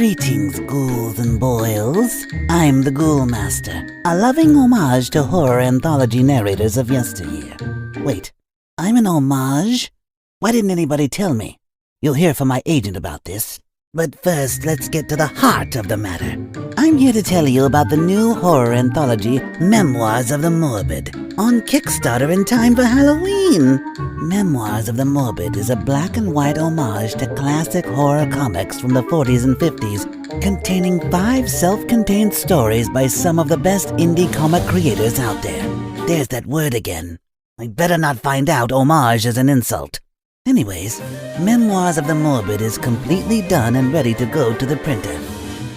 Greetings, ghouls and boils. I'm the Ghoul Master, a loving homage to horror anthology narrators of yesteryear. Wait, I'm an homage? Why didn't anybody tell me? You'll hear from my agent about this. But first, let's get to the heart of the matter. I'm here to tell you about the new horror anthology, Memoirs of the Morbid, on Kickstarter in time for Halloween. Memoirs of the Morbid is a black and white homage to classic horror comics from the 40s and 50s, containing 5 self-contained stories by some of the best indie comic creators out there. There's that word again. I better not find out homage is an insult. Anyways, Memoirs of the Morbid is completely done and ready to go to the printer.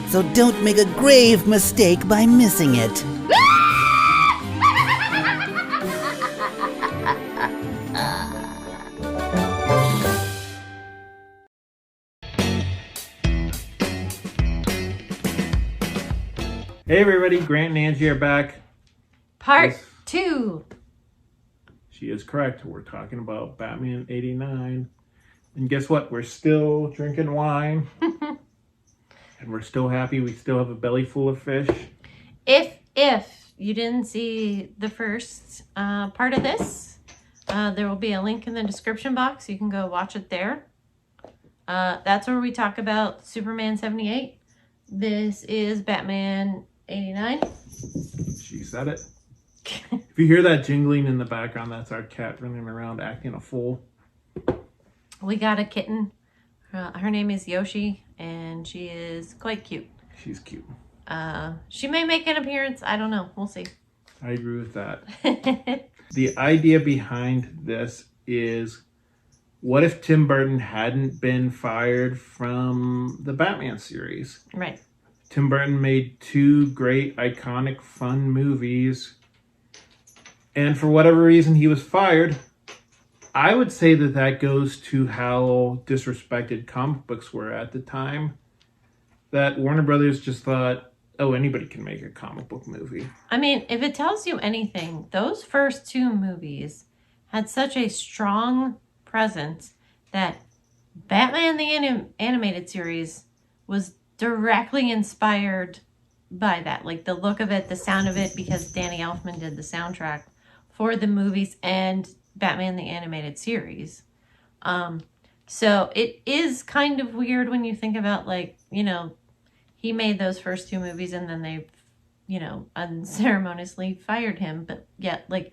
So don't make a grave mistake by missing it. Hey everybody, Grant and Angie are back. Part 2. She is correct. We're talking about Batman 89. And guess what? We're still drinking wine. And we're still happy. We still have a belly full of fish. If you didn't see the first part of this, there will be a link in the description box. You can go watch it there. That's where we talk about Superman 78. This is Batman 89. She said it. If you hear that jingling in the background, that's our cat running around acting a fool. We got a kitten. Her name is Yoshi, and she is quite cute. She's cute. She may make an appearance. I don't know. We'll see. I agree with that. The idea behind this is, what if Tim Burton hadn't been fired from the Batman series? Right. Tim Burton made 2 great, iconic, fun movies. And for whatever reason he was fired. I would say that goes to how disrespected comic books were at the time. That Warner Brothers just thought, oh, anybody can make a comic book movie. I mean, if it tells you anything, those first 2 movies had such a strong presence that Batman the Animated Series was directly inspired by that. Like the look of it, the sound of it, because Danny Elfman did the soundtrack for the movies and Batman the Animated Series. So it is kind of weird when you think about, like, you know, he made those first 2 movies and then they, you know, unceremoniously fired him. But yet, like,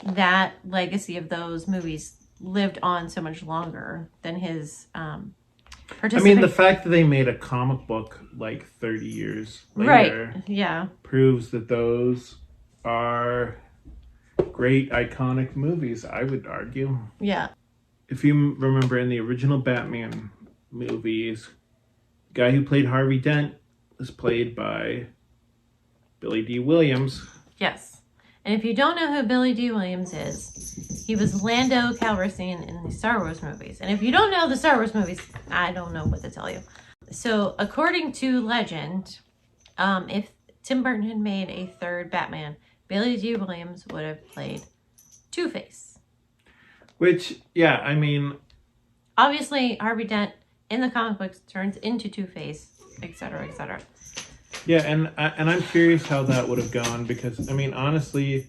that legacy of those movies lived on so much longer than his participation. I mean, the fact that they made a comic book like 30 years later, right? Yeah, proves that those are great, iconic movies, I would argue. Yeah. If you remember in the original Batman movies, the guy who played Harvey Dent was played by Billy D. Williams. Yes. And if you don't know who Billy D. Williams is, he was Lando Calrissian in the Star Wars movies. And if you don't know the Star Wars movies, I don't know what to tell you. So according to legend, if Tim Burton had made a third Batman, Billy D. Williams would have played Two-Face. Which, yeah, I mean, obviously, Harvey Dent in the comic books turns into Two-Face, etc., etc. Yeah, and I'm curious how that would have gone because, I mean, honestly,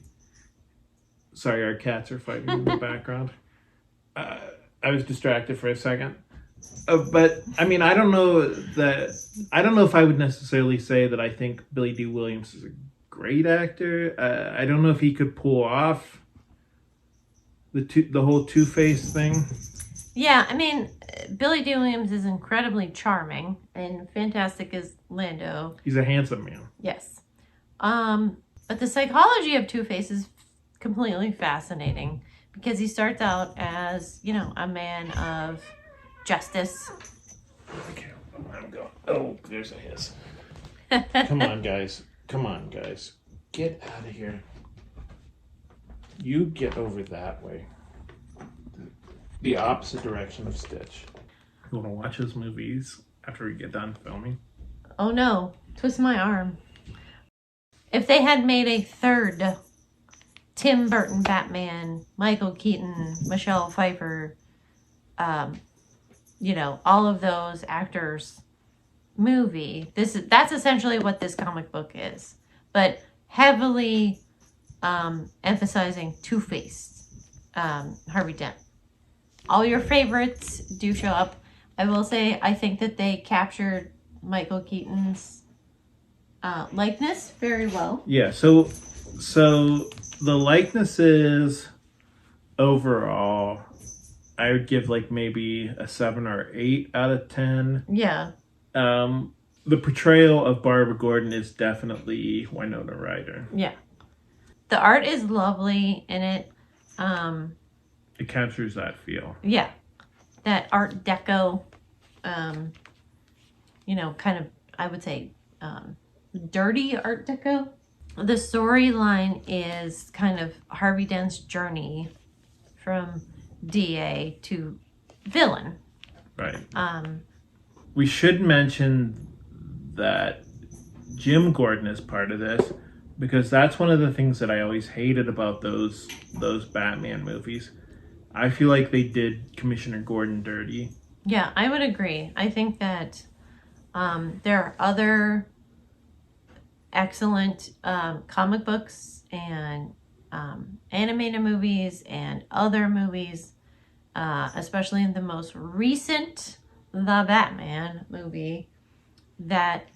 sorry, our cats are fighting in the background. I was distracted for a second. But, I mean, I don't know if I would necessarily say that I think Billy D. Williams is a great actor. I don't know if he could pull off the whole Two-Face thing. Yeah, I mean, Billy D. Williams is incredibly charming and fantastic as Lando. He's a handsome man. Yes. But the psychology of Two-Face is completely fascinating because he starts out as, you know, a man of justice. Okay, I'm going. Oh, there's a hiss. Come on, guys. Come on, guys. Get out of here. You get over that way. The opposite direction of Stitch. You want to watch his movies after we get done filming? Oh no, twist my arm. If they had made a third Tim Burton Batman, Michael Keaton, Michelle Pfeiffer, you know, all of those actors movie, that's essentially what this comic book is, but heavily emphasizing Two-Faced Harvey Dent. All your favorites do show up. I will say I think that they captured Michael Keaton's likeness very well. Yeah, so the likenesses overall, I would give like maybe a 7 or 8 out of 10. Yeah. The portrayal of Barbara Gordon is definitely Winona Ryder. Yeah. The art is lovely in it. It captures that feel. Yeah. That Art Deco, you know, kind of, I would say, dirty Art Deco. The storyline is kind of Harvey Dent's journey from DA to villain. Right. We should mention that Jim Gordon is part of this, because that's one of the things that I always hated about those Batman movies. I feel like they did Commissioner Gordon dirty. Yeah, I would agree. I think that there are other excellent comic books and animated movies and other movies, especially in the most recent The Batman movie, that,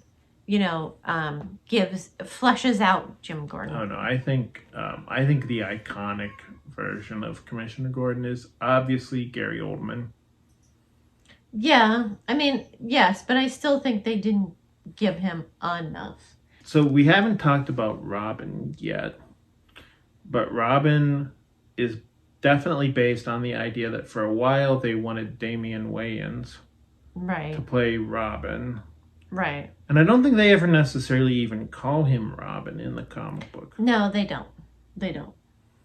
you know, fleshes out Jim Gordon. Oh no, I think the iconic version of Commissioner Gordon is obviously Gary Oldman. Yeah, I mean, yes, but I still think they didn't give him enough. So we haven't talked about Robin yet, but Robin is definitely based on the idea that for a while they wanted Damian Wayans to play Robin. Right. And I don't think they ever necessarily even call him Robin in the comic book. No, they don't. They don't.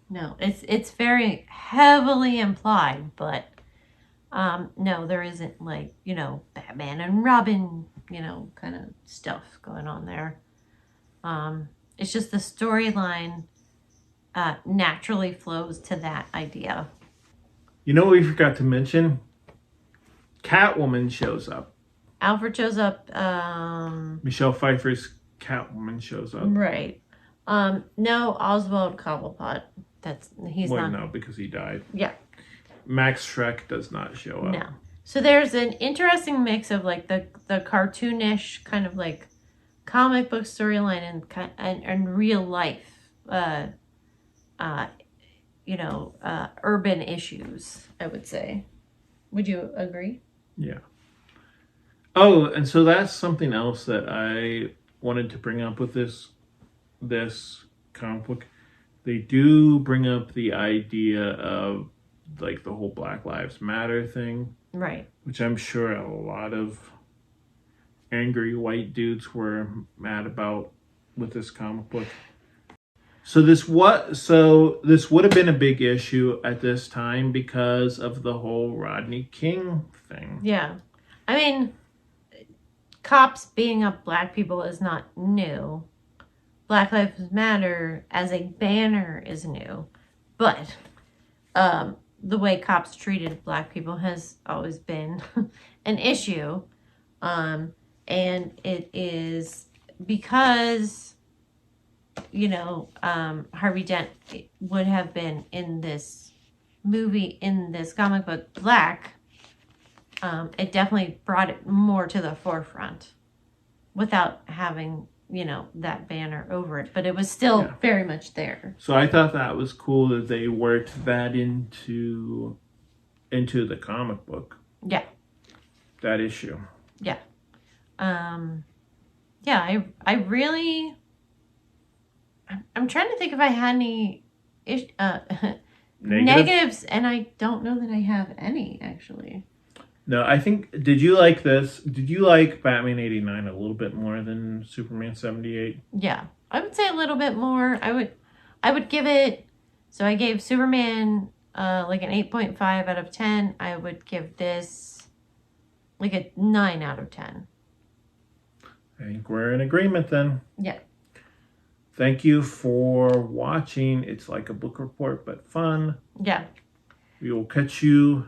No, it's very heavily implied, but no, there isn't, like, you know, Batman and Robin, you know, kind of stuff going on there. It's just the storyline naturally flows to that idea. You know what we forgot to mention? Catwoman shows up. Alfred shows up. Michelle Pfeiffer's Catwoman shows up. Right. No, Oswald Cobblepot. He's not. No, because he died. Yeah. Max Schreck does not show up. No. So there's an interesting mix of like the cartoonish kind of like comic book storyline and real life, you know, urban issues, I would say. Would you agree? Yeah. Oh, and so that's something else that I wanted to bring up with this comic book. They do bring up the idea of like the whole Black Lives Matter thing. Right. Which I'm sure a lot of angry white dudes were mad about with this comic book. So this would have been a big issue at this time because of the whole Rodney King thing. Yeah. I mean, cops beating up black people is not new. Black Lives Matter as a banner is new. But the way cops treated black people has always been an issue. And it is because, you know, Harvey Dent would have been in this movie, in this comic book, black. It definitely brought it more to the forefront without having, you know, that banner over it. But it was still very much there. So I thought that was cool that they worked that into the comic book. Yeah. That issue. Yeah. Yeah, I really... I'm trying to think if I had any negatives, and I don't know that I have any, actually. No, I think, did you like this? Did you like Batman 89 a little bit more than Superman 78? Yeah, I would say a little bit more. I would give it, so I gave Superman like an 8.5 out of 10. I would give this like a 9 out of 10. I think we're in agreement then. Yeah. Thank you for watching. It's like a book report, but fun. Yeah. We will catch you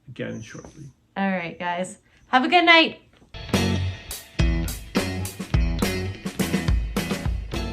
again shortly. All right, guys. Have a good night.